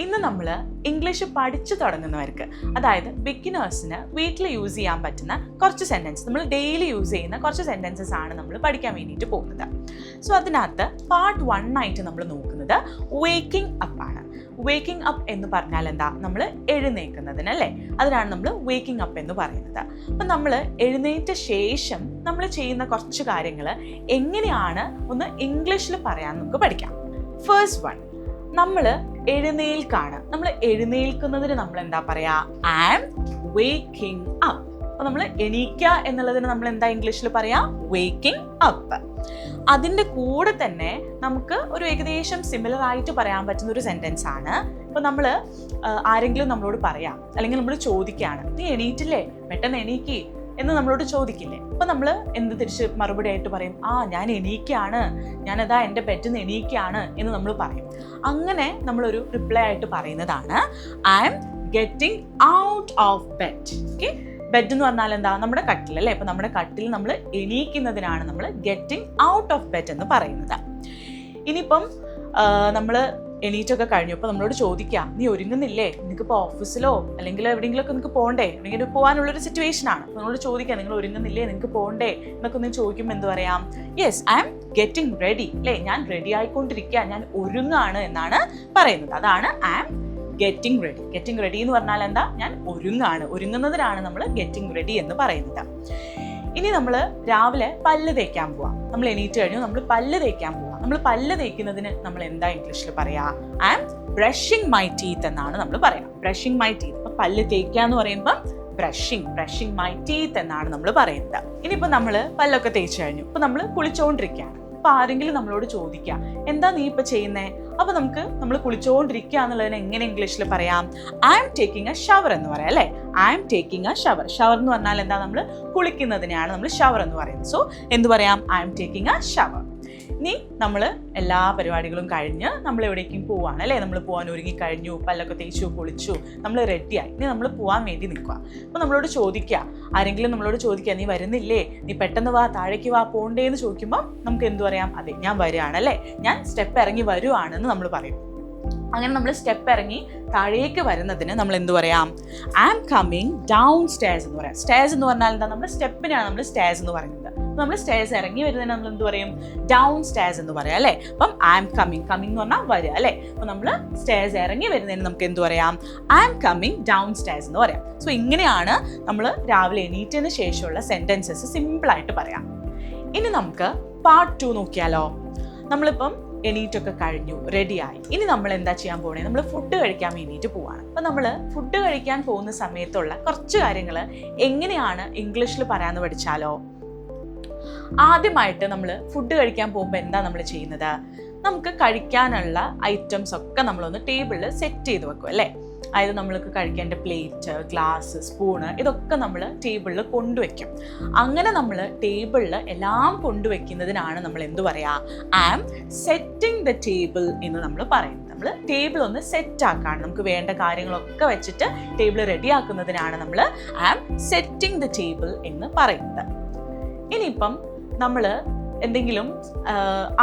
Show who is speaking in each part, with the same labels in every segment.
Speaker 1: ഇന്ന് നമ്മൾ ഇംഗ്ലീഷ് പഠിച്ചു തുടങ്ങുന്നവർക്ക്, അതായത് ബിഗിനേഴ്സിന് വീട്ടിൽ യൂസ് ചെയ്യാൻ പറ്റുന്ന കുറച്ച് സെൻറ്റൻസ്, നമ്മൾ ഡെയിലി യൂസ് ചെയ്യുന്ന കുറച്ച് സെൻറ്റൻസസ് ആണ് നമ്മൾ പഠിക്കാൻ വേണ്ടിയിട്ട് പോകുന്നത്. സോ അതിനകത്ത് പാർട്ട് 1 ആയിട്ട് നമ്മൾ നോക്കുന്നത് വേക്കിംഗ് അപ്പ് ആണ്. വേക്കിംഗ് അപ്പ് എന്ന് പറഞ്ഞാൽ എന്താ? നമ്മൾ എഴുന്നേൽക്കുന്നതിന് അല്ലേ, അതിനാണ് നമ്മൾ വേക്കിംഗ് അപ്പ് എന്ന് പറയുന്നത്. അപ്പം നമ്മൾ എഴുന്നേറ്റ ശേഷം നമ്മൾ ചെയ്യുന്ന കുറച്ച് കാര്യങ്ങൾ എങ്ങനെയാണ് ഒന്ന് ഇംഗ്ലീഷിൽ പറയാൻ നമുക്ക് പഠിക്കാം. ഫസ്റ്റ് വൺ, നമ്മൾ എഴുന്നേൽക്കാണ്. നമ്മൾ എഴുന്നേൽക്കുന്നതിന് നമ്മൾ എന്താ പറയാ? I am waking up. അപ്പൊ നമ്മൾ എണീക്കുക എന്നുള്ളതിന് നമ്മൾ എന്താ ഇംഗ്ലീഷിൽ പറയാ? Waking up. അതിൻ്റെ കൂടെ തന്നെ നമുക്ക് ഒരു ഏകദേശം സിമിലർ ആയിട്ട് പറയാൻ പറ്റുന്ന ഒരു സെന്റൻസ് ആണ്. ഇപ്പൊ നമ്മൾ ആരെങ്കിലും നമ്മളോട് പറയാം, അല്ലെങ്കിൽ നമ്മൾ ചോദിക്കുകയാണ്, നീ എണീറ്റില്ലേ, പെട്ടെന്ന് എണീക്കി എന്ന് നമ്മളോട് ചോദിക്കില്ലേ? അപ്പൊ നമ്മൾ എന്ത് തിരിച്ച് മറുപടി ആയിട്ട് പറയും? ഞാൻ എണീക്കാണ്, ഞാനതാ എൻ്റെ ബെഡിൽ നിന്ന് എണീക്കാണ് എന്ന് നമ്മൾ പറയും. അങ്ങനെ നമ്മളൊരു റിപ്ലൈ ആയിട്ട് പറയുന്നതാണ് I am getting out of bed. Okay, bed എന്ന് പറഞ്ഞാൽ എന്താ? നമ്മുടെ കട്ടിൽ അല്ലേ. അപ്പൊ നമ്മുടെ കട്ടിൽ നമ്മൾ എണീക്കുന്നതിനാണ് നമ്മൾ ഗെറ്റിംഗ് ഔട്ട് ഓഫ് ബെഡ് എന്ന് പറയുന്നത്. ഇനിയിപ്പം നമ്മൾ എണീറ്റൊക്കെ കഴിഞ്ഞു, അപ്പോൾ നമ്മളോട് ചോദിക്കാം, നീ ഒരുങ്ങുന്നില്ലേ, നിനക്കിപ്പോൾ ഓഫീസിലോ അല്ലെങ്കിൽ എവിടെയെങ്കിലുമൊക്കെ നിങ്ങൾക്ക് പോകണ്ടേ, എവിടെയെങ്കിലും പോകാനുള്ളൊരു സിറ്റുവേഷൻ ആണ്. നമ്മളോട് ചോദിക്കാം, നിങ്ങൾ ഒരുങ്ങുന്നില്ലേ, നിങ്ങൾക്ക് പോകണ്ടേ എന്നൊക്കെ ഒന്ന് ചോദിക്കുമ്പോൾ എന്ത് പറയാം? Yes, I am getting ready അല്ലേ, ഞാൻ റെഡി ആയിക്കൊണ്ടിരിക്കുക, ഞാൻ ഒരുങ്ങാണ് എന്നാണ് പറയുന്നത്. അതാണ് I am getting ready. Getting ready എന്ന് പറഞ്ഞാൽ എന്താ? ഞാൻ ഒരുങ്ങാണ്, ഒരുങ്ങുന്നതിനാണ് നമ്മൾ ഗെറ്റിംഗ് റെഡി എന്ന് പറയുന്നത്. ഇനി നമ്മൾ രാവിലെ പല്ല് തേക്കാൻ പോവാം. നമ്മൾ എണീറ്റ് കഴിഞ്ഞു, നമ്മൾ പല്ല് തേക്കാൻ പോവാം. നമ്മൾ പല്ല് തേക്കുന്നതിന് നമ്മൾ എന്താ ഇംഗ്ലീഷിൽ പറയാ? I am brushing my teeth എന്നാണ് നമ്മൾ പറയാം. Brushing my teeth. അപ്പൊ പല്ല് തേക്കുക എന്ന് പറയുമ്പോൾ ബ്രഷിംഗ് മൈ ടീത്ത് എന്നാണ് നമ്മൾ പറയുന്നത്. ഇനിയിപ്പോൾ നമ്മൾ പല്ലൊക്കെ തേച്ച് കഴിഞ്ഞു, ഇപ്പൊ നമ്മൾ കുളിച്ചുകൊണ്ടിരിക്കുകയാണ്. അപ്പൊ ആരെങ്കിലും നമ്മളോട് ചോദിക്കുക, എന്താ നീ ഇപ്പൊ ചെയ്യുന്നേ? അപ്പൊ നമ്മൾ കുളിച്ചുകൊണ്ടിരിക്കുക എന്നുള്ളതിന് എങ്ങനെ ഇംഗ്ലീഷിൽ പറയാം? I am taking a shower എന്ന് പറയാം അല്ലേ. I am taking a shower. Shower എന്ന് പറഞ്ഞാൽ എന്താ? നമ്മൾ കുളിക്കുന്നതിനെയാണ് നമ്മൾ ഷവർ എന്ന് പറയുന്നത്. സോ എന്ത് പറയാം? I am taking a shower. ഇനി നമ്മൾ എല്ലാ പരിപാടികളും കഴിഞ്ഞ് നമ്മൾ എവിടേക്കും പോവാണ് അല്ലേ. നമ്മൾ പോകാൻ ഒരുങ്ങി കഴിഞ്ഞു, പല്ലൊക്കെ തേച്ചു, കുളിച്ചു, നമ്മൾ റെഡിയായി. ഇനി നമ്മൾ പോകാൻ വേണ്ടി നിൽക്കുക. അപ്പോൾ നമ്മളോട് ചോദിക്കുക, ആരെങ്കിലും നമ്മളോട് ചോദിക്കുക, നീ വരുന്നില്ലേ, നീ പെട്ടെന്ന് വാ, താഴേക്ക് വാ, പോണ്ടേ എന്ന് ചോദിക്കുമ്പോൾ നമുക്ക് എന്ത് പറയാം? അതെ, ഞാൻ വരികയാണ് അല്ലേ, ഞാൻ സ്റ്റെപ്പ് ഇറങ്ങി വരുവാണെന്ന് നമ്മൾ പറയും. അങ്ങനെ നമ്മൾ സ്റ്റെപ്പ് ഇറങ്ങി താഴേക്ക് വരുന്നതിന് നമ്മൾ എന്ത് പറയാം? I am coming down stairs എന്ന് പറയാം. സ്റ്റേഴ്സ് എന്ന് പറഞ്ഞാൽ എന്താ? നമ്മുടെ സ്റ്റെപ്പിനാണ് നമ്മൾ സ്റ്റേഴ്സ് എന്ന് പറയുന്നത്. നമ്മൾ സ്റ്റേഴ്സ് ഇറങ്ങി വരുന്നതിന് നമ്മൾ എന്ത് പറയും? ഡൗൺ സ്റ്റേഴ്സ് എന്ന് പറയാം അല്ലേ. അപ്പം ഐ ആം കമ്മിങ് എന്ന് പറഞ്ഞാൽ വരിക അല്ലേ. അപ്പം നമ്മൾ സ്റ്റേഴ്സ് ഇറങ്ങി വരുന്നതിന് നമുക്ക് എന്ത് പറയാം? I am coming down stairs എന്ന് പറയാം. സോ ഇങ്ങനെയാണ് നമ്മൾ രാവിലെ എണീറ്റതിന് ശേഷമുള്ള സെന്റൻസസ് സിമ്പിളായിട്ട് പറയാം. ഇനി നമുക്ക് പാർട്ട് 2 നോക്കിയാലോ. നമ്മളിപ്പം എണീറ്റൊക്കെ കഴിഞ്ഞു, റെഡിയായി. ഇനി നമ്മൾ എന്താ ചെയ്യാൻ പോകണേ? നമ്മൾ ഫുഡ് കഴിക്കാൻ വേണ്ടിയിട്ട് പോവാണ്. അപ്പം നമ്മൾ ഫുഡ് കഴിക്കാൻ പോകുന്ന സമയത്തുള്ള കുറച്ച് കാര്യങ്ങൾ എങ്ങനെയാണ് ഇംഗ്ലീഷിൽ പറയാമെന്ന് പഠിച്ചാലോ. ആദ്യമായിട്ട് നമ്മൾ ഫുഡ് കഴിക്കാൻ പോകുമ്പോൾ എന്താ നമ്മൾ ചെയ്യുന്നത്? നമുക്ക് കഴിക്കാനുള്ള ഐറ്റംസ് ഒക്കെ നമ്മളൊന്ന് ടേബിളിൽ സെറ്റ് ചെയ്ത് വെക്കും അല്ലേ. അതായത് നമ്മൾക്ക് കഴിക്കേണ്ട പ്ലേറ്റ്, ഗ്ലാസ്, സ്പൂണ്, ഇതൊക്കെ നമ്മൾ ടേബിളിൽ കൊണ്ടുവയ്ക്കും. അങ്ങനെ നമ്മൾ ടേബിളിൽ എല്ലാം കൊണ്ടുവയ്ക്കുന്നതിനാണ് നമ്മൾ എന്ത് പറയാ? I am setting the table എന്ന് നമ്മൾ പറയുന്നത്. നമ്മൾ ടേബിൾ ഒന്ന് സെറ്റ് ആക്കാണ്, നമുക്ക് വേണ്ട കാര്യങ്ങളൊക്കെ വെച്ചിട്ട് ടേബിൾ റെഡി ആക്കുന്നതിനാണ് നമ്മൾ I am setting the table എന്ന് പറയുന്നത്. ഇനിയിപ്പം നമ്മൾ എന്തെങ്കിലും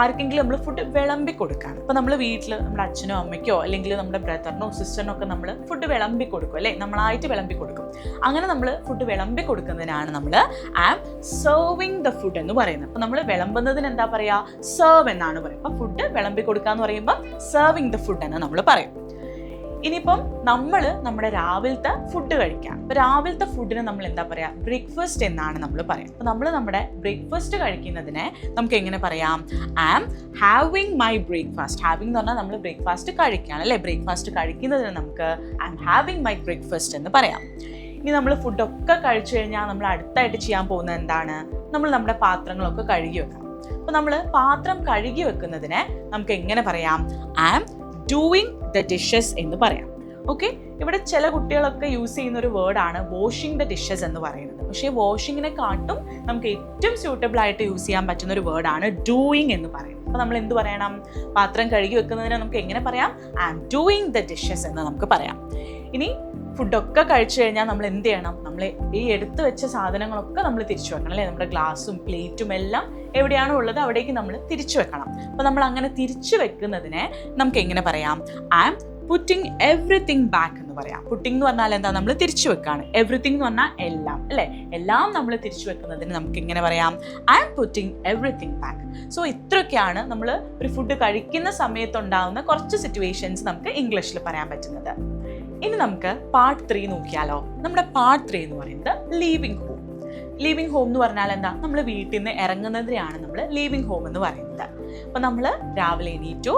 Speaker 1: ആർക്കെങ്കിലും നമ്മൾ ഫുഡ് വിളമ്പി കൊടുക്കുകയാണ്. ഇപ്പം നമ്മൾ വീട്ടിൽ നമ്മുടെ അച്ഛനോ അമ്മയ്ക്കോ അല്ലെങ്കിൽ നമ്മുടെ ബ്രദറിനോ സിസ്റ്ററിനോ ഒക്കെ നമ്മൾ ഫുഡ് വിളമ്പി കൊടുക്കും അല്ലേ, നമ്മളായിട്ട് വിളമ്പി കൊടുക്കും. അങ്ങനെ നമ്മൾ ഫുഡ് വിളമ്പി കൊടുക്കുന്നതിനാണ് നമ്മൾ I am serving the food എന്ന് പറയുന്നത്. അപ്പം നമ്മൾ വിളമ്പുന്നതിന് എന്താ പറയുക? സെർവ് എന്നാണ് പറയുക. അപ്പം ഫുഡ് വിളമ്പി കൊടുക്കുക എന്ന് പറയുമ്പോൾ സെർവിങ് ദ ഫുഡ് എന്ന് നമ്മൾ പറയും. ഇനിയിപ്പം നമ്മൾ നമ്മുടെ രാവിലത്തെ ഫുഡ് കഴിക്കാം. അപ്പം രാവിലത്തെ ഫുഡിന് നമ്മൾ എന്താ പറയുക? ബ്രേക്ക്ഫാസ്റ്റ് എന്നാണ് നമ്മൾ പറയുക. അപ്പം നമ്മൾ നമ്മുടെ ബ്രേക്ക്ഫാസ്റ്റ് കഴിക്കുന്നതിനെ നമുക്ക് എങ്ങനെ പറയാം? I am having my breakfast. Having എന്ന് പറഞ്ഞാൽ നമ്മൾ ബ്രേക്ക്ഫാസ്റ്റ് കഴിക്കുകയാണ് അല്ലേ. ബ്രേക്ക്ഫാസ്റ്റ് കഴിക്കുന്നതിന് നമുക്ക് I am having my breakfast എന്ന് പറയാം. ഇനി നമ്മൾ ഫുഡൊക്കെ കഴിച്ചു കഴിഞ്ഞാൽ നമ്മൾ അടുത്തായിട്ട് ചെയ്യാൻ പോകുന്നത് എന്താണ്? നമ്മൾ നമ്മുടെ പാത്രങ്ങളൊക്കെ കഴുകി വെക്കണം. അപ്പം നമ്മൾ പാത്രം കഴുകി വെക്കുന്നതിനെ നമുക്ക് എങ്ങനെ പറയാം? I am doing the dishes എന്ന് പറയാം. ഓക്കെ, ഇവിടെ ചില കുട്ടികളൊക്കെ യൂസ് ചെയ്യുന്ന ഒരു വേർഡാണ് വാഷിംഗ് ദ ഡിഷസ് എന്ന് പറയുന്നത്. പക്ഷേ വാഷിങ്ങിനെ കാട്ടും നമുക്ക് ഏറ്റവും സ്യൂട്ടബിൾ ആയിട്ട് യൂസ് ചെയ്യാൻ പറ്റുന്ന ഒരു വേർഡാണ് ഡൂയിങ് എന്ന് പറയുന്നത്. അപ്പോൾ നമ്മൾ എന്ത് പറയണം? പാത്രം കഴുകി വെക്കുന്നതിന് നമുക്ക് എങ്ങനെ പറയാം? I am doing the dishes എന്ന് നമുക്ക് പറയാം. ഇനി ഫുഡൊക്കെ കഴിച്ചു കഴിഞ്ഞാൽ നമ്മൾ എന്ത് ചെയ്യണം? നമ്മൾ ഈ എടുത്തു വെച്ച സാധനങ്ങളൊക്കെ നമ്മൾ തിരിച്ചു വെക്കണം അല്ലേ. നമ്മുടെ ഗ്ലാസും പ്ലേറ്റും എല്ലാം എവിടെയാണോ ഉള്ളത് അവിടേക്ക് നമ്മൾ തിരിച്ചു വെക്കണം. അപ്പോൾ നമ്മൾ അങ്ങനെ തിരിച്ചു വെക്കുന്നതിനെ നമുക്ക് എങ്ങനെ പറയാം? I am putting everything back എന്ന് പറയാം. പുട്ടിങ് എന്ന് പറഞ്ഞാൽ എന്താ, നമ്മൾ തിരിച്ചു വെക്കാണ്. എവറിത്തിങ് എന്ന് പറഞ്ഞാൽ എല്ലാം, അല്ലേ? എല്ലാം നമ്മൾ തിരിച്ചു വെക്കുന്നതിന് നമുക്ക് ഇങ്ങനെ പറയാം, I am putting everything back. So ഇത്രയൊക്കെയാണ് നമ്മൾ ഒരു ഫുഡ് കഴിക്കുന്ന സമയത്തുണ്ടാകുന്ന കുറച്ച് സിറ്റുവേഷൻസ് നമുക്ക് ഇംഗ്ലീഷിൽ പറയാൻ പറ്റുന്നത്. ഇനി നമുക്ക് പാർട്ട് 3 നോക്കിയാലോ. നമ്മുടെ പാർട്ട് 3 എന്ന് പറയുന്നത് ലീവിങ് ഹോം. ലീവിങ് ഹോം എന്ന് പറഞ്ഞാൽ എന്താ, നമ്മൾ വീട്ടിൽ നിന്ന് ഇറങ്ങുന്നതിനെയാണ് നമ്മൾ ലീവിങ് ഹോം എന്ന് പറയുന്നത്. അപ്പം നമ്മൾ രാവിലെ എണീറ്റു,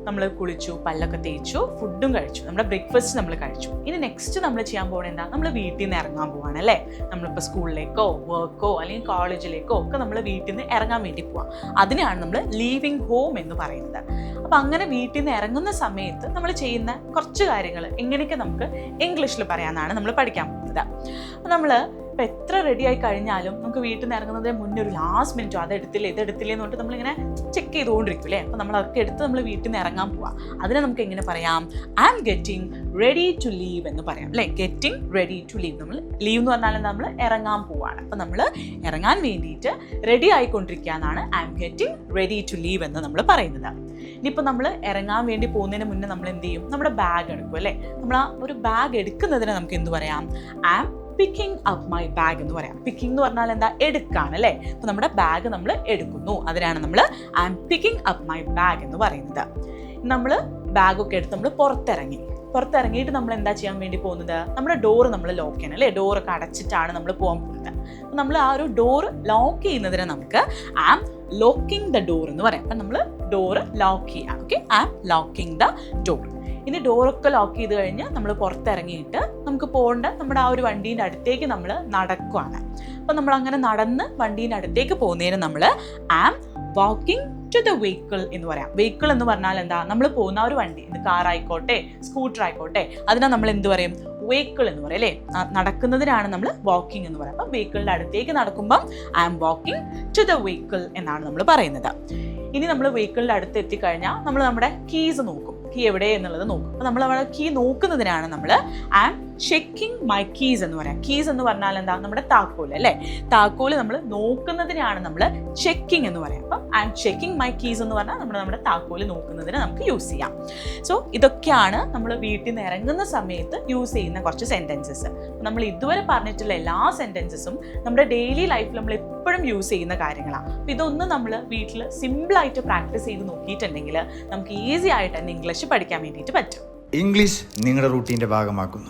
Speaker 1: നമ്മൾ കുളിച്ചു, പല്ലൊക്കെ തേച്ചു, ഫുഡും കഴിച്ചു, നമ്മുടെ ബ്രേക്ക്ഫാസ്റ്റ് നമ്മൾ കഴിച്ചു. ഇനി നെക്സ്റ്റ് നമ്മൾ ചെയ്യാൻ പോകുന്നത് എന്താ, നമ്മൾ വീട്ടിൽ നിന്ന് ഇറങ്ങാൻ പോവാണ്, അല്ലേ? നമ്മളിപ്പോൾ സ്കൂളിലേക്കോ വർക്കോ അല്ലെങ്കിൽ കോളേജിലേക്കോ ഒക്കെ നമ്മൾ വീട്ടിൽ നിന്ന് ഇറങ്ങാൻ വേണ്ടി പോവാം. അതിനെയാണ് നമ്മൾ ലീവിങ് ഹോം എന്ന് പറയുന്നത്. അപ്പം അങ്ങനെ വീട്ടിൽ നിന്ന് ഇറങ്ങുന്ന സമയത്ത് നമ്മൾ ചെയ്യുന്ന കുറച്ച് കാര്യങ്ങൾ എങ്ങനെയൊക്കെ നമുക്ക് ഇംഗ്ലീഷിൽ പറയാമെന്നാണ് നമ്മൾ പഠിക്കാൻ പോകുന്നത്. അപ്പം നമ്മൾ ഇപ്പം എത്ര റെഡി ആയി കഴിഞ്ഞാലും നമുക്ക് വീട്ടിൽ നിന്ന് ഇറങ്ങുന്നതിന് മുന്നേ ഒരു ലാസ്റ്റ് മിനിറ്റോ ഇതെടുത്തില്ലേ എന്ന് പറഞ്ഞിട്ട് നമ്മളിങ്ങനെ ചെക്ക് ചെയ്തുകൊണ്ടിരിക്കും, അല്ലേ? അപ്പം നമ്മൾ അതൊക്കെ എടുത്ത് നമ്മൾ വീട്ടിൽ നിന്ന് ഇറങ്ങാൻ പോവാം. അതിനെ നമുക്ക് എങ്ങനെ പറയാം, I am getting ready to leave എന്ന് പറയാം, അല്ലേ? Getting ready to leave. നമ്മൾ ലീവ് എന്ന് പറഞ്ഞാൽ നമ്മൾ ഇറങ്ങാൻ പോവാണ്. അപ്പം നമ്മൾ ഇറങ്ങാൻ വേണ്ടിയിട്ട് റെഡി ആയിക്കൊണ്ടിരിക്കുക എന്നാണ് I am getting ready to leave എന്ന് നമ്മൾ പറയുന്നത്. ഇനിയിപ്പോൾ നമ്മൾ ഇറങ്ങാൻ വേണ്ടി പോകുന്നതിന് മുന്നേ നമ്മൾ എന്ത് ചെയ്യും, നമ്മുടെ ബാഗ് എടുക്കും, അല്ലേ? നമ്മൾ ആ ഒരു ബാഗ് എടുക്കുന്നതിന് നമുക്ക് എന്ത് പറയാം, I am picking up my bag എന്ന് പറയാം. പിക്കിംഗ് എന്ന് പറഞ്ഞാൽ എന്താ, എടുക്കാണ്, അല്ലേ? അപ്പം നമ്മുടെ ബാഗ് നമ്മൾ എടുക്കുന്നു, അതിനാണ് നമ്മൾ I am picking up my bag എന്ന് പറയുന്നത്. നമ്മൾ ബാഗൊക്കെ എടുത്ത് നമ്മൾ പുറത്തിറങ്ങിയിട്ട് നമ്മൾ എന്താ ചെയ്യാൻ വേണ്ടി പോകുന്നത്, നമ്മുടെ ഡോറ് നമ്മൾ ലോക്ക് ചെയ്യണം, അല്ലേ? ഡോറൊക്കെ അടച്ചിട്ടാണ് നമ്മൾ പോകാൻ പോകുന്നത്. അപ്പം നമ്മൾ ആ ഒരു ഡോറ് ലോക്ക് ചെയ്യുന്നതിന് നമുക്ക് I am locking the door എന്ന് പറയാം. അപ്പം നമ്മൾ ഡോറ് ലോക്ക് ചെയ്യാം. Okay, I am locking the door. ഇനി ഡോറൊക്കെ ലോക്ക് ചെയ്ത് കഴിഞ്ഞ് നമ്മൾ പുറത്തിറങ്ങിയിട്ട് നമുക്ക് പോകേണ്ട നമ്മുടെ ആ ഒരു വണ്ടീൻ്റെ അടുത്തേക്ക് നമ്മൾ നടക്കുവാണ്. അപ്പം നമ്മൾ അങ്ങനെ നടന്ന് വണ്ടീൻ്റെ അടുത്തേക്ക് പോകുന്നതിന് നമ്മൾ I am walking to the vehicle എന്ന് പറയാം. വെഹിക്കിൾ എന്ന് പറഞ്ഞാൽ എന്താ, നമ്മൾ പോകുന്ന ഒരു വണ്ടി, ഇത് കാർ ആയിക്കോട്ടെ സ്കൂട്ടർ ആയിക്കോട്ടെ, അതിനെ നമ്മൾ എന്ത് പറയും, വെഹിക്കിൾ എന്ന് പറയും, അല്ലേ? നടക്കുന്നതിനാണ് നമ്മൾ വാക്കിംഗ് എന്ന് പറയാം. അപ്പം വെഹിക്കിളിൻ്റെ അടുത്തേക്ക് നടക്കുമ്പം I am walking to the vehicle എന്നാണ് നമ്മൾ പറയുന്നത്. ഇനി നമ്മൾ വെഹിക്കിളിൻ്റെ അടുത്ത് എത്തിക്കഴിഞ്ഞാൽ നമ്മൾ നമ്മുടെ കീസ് നോക്കും, കീ എവിടെ എന്നുള്ളത് നോക്കും. അപ്പോൾ നമ്മൾ അവിടെ കീ നോക്കുന്നതിനാണ് നമ്മൾ I am checking my keys എന്ന് പറയാം. കീസ് എന്ന് പറഞ്ഞാൽ എന്താ, നമ്മുടെ താക്കോല്, അല്ലേ? താക്കോല് നമ്മൾ നോക്കുന്നതിനാണ് നമ്മൾ ചെക്കിംഗ് എന്ന് പറയാം. അപ്പം I am checking my keys എന്ന് പറഞ്ഞാൽ നമ്മുടെ താക്കോല് നോക്കുന്നതിന് നമുക്ക് യൂസ് ചെയ്യാം. സോ ഇതൊക്കെയാണ് നമ്മൾ വീട്ടിൽ നിന്ന് ഇറങ്ങുന്ന സമയത്ത് യൂസ് ചെയ്യുന്ന കുറച്ച് സെൻറ്റൻസസ്. നമ്മൾ ഇതുവരെ പറഞ്ഞിട്ടുള്ള എല്ലാ സെൻറ്റൻസസും നമ്മുടെ ഡെയിലി ലൈഫിൽ നമ്മൾ എപ്പോഴും യൂസ് ചെയ്യുന്ന കാര്യങ്ങളാണ്. അപ്പോൾ ഇതൊന്നും നമ്മൾ വീട്ടിൽ സിമ്പിളായിട്ട് പ്രാക്ടീസ് ചെയ്ത് നോക്കിയിട്ടുണ്ടെങ്കിൽ നമുക്ക് ഈസി ആയിട്ട് തന്നെ ഇംഗ്ലീഷ് പഠിക്കാൻ വേണ്ടിയിട്ട് പറ്റും.
Speaker 2: ഇംഗ്ലീഷ് നിങ്ങളുടെ റൂട്ടീൻ്റെ ഭാഗമാക്കുന്നു.